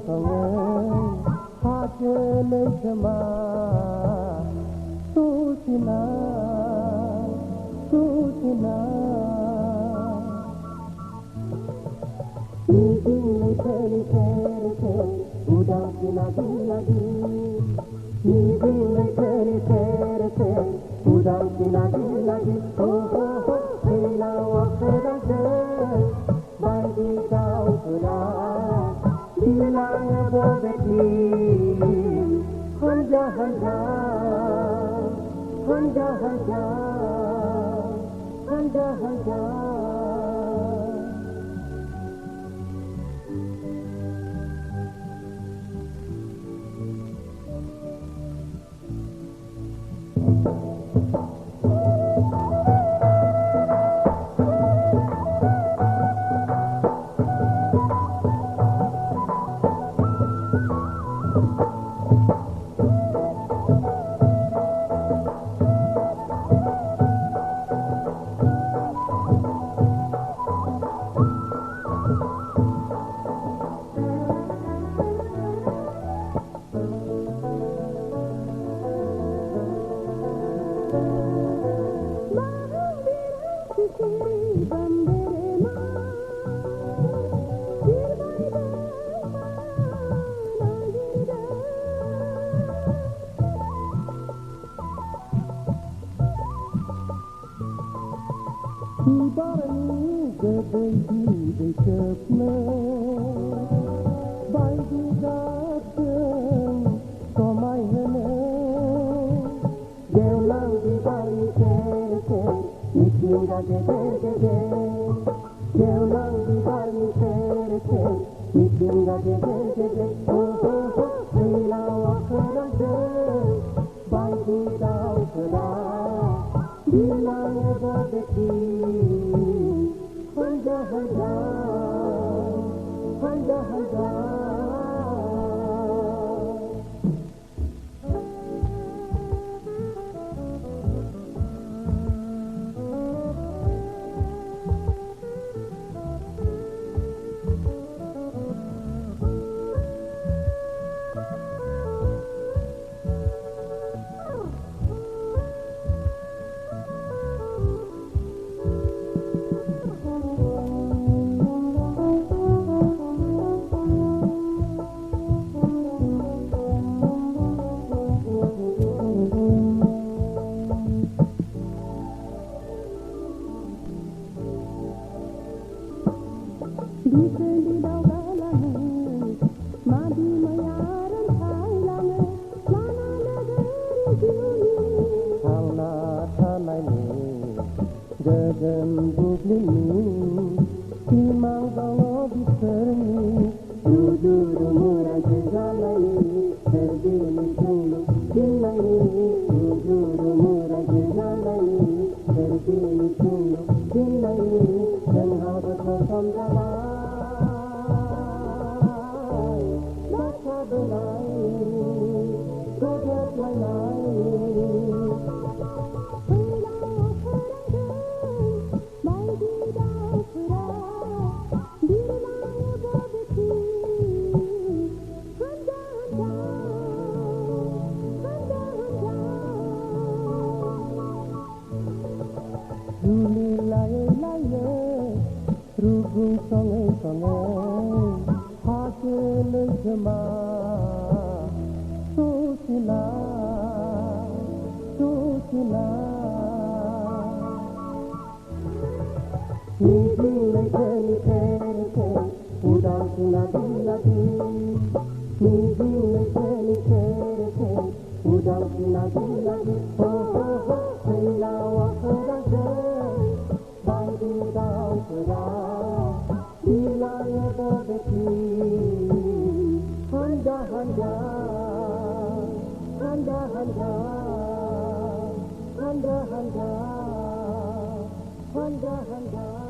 song Hajele jama Sutina Mungkin kali terke udah lagi Mungkin kali terke udah lagi Oh oh oh hela waktu bagi kau sudah bilang berbeda hanja Ibarani gedegi dekepne Bagi dateng somai hene Geulang di bali keke Mikinga gede Geulang di bali keke Mikinga gede Oh oh oh hela wakaraja Bagi dau kedah bilang berbeda hanja Di dau galange madi mayaran thailange lana negeri juni thangna thanai ni gagan bublini timang gawo biserni duduk murah jalan terbini tulu dinai duduk murah jalan terbini tulu dinai dan harus bersambaran Rugung songai hajele jema Sutina Mungkin kali terke udah lagi Mungkin kali terke udah lagi Oh oh oh hela wakaraja bagi kau sudah bilang berbeda hanja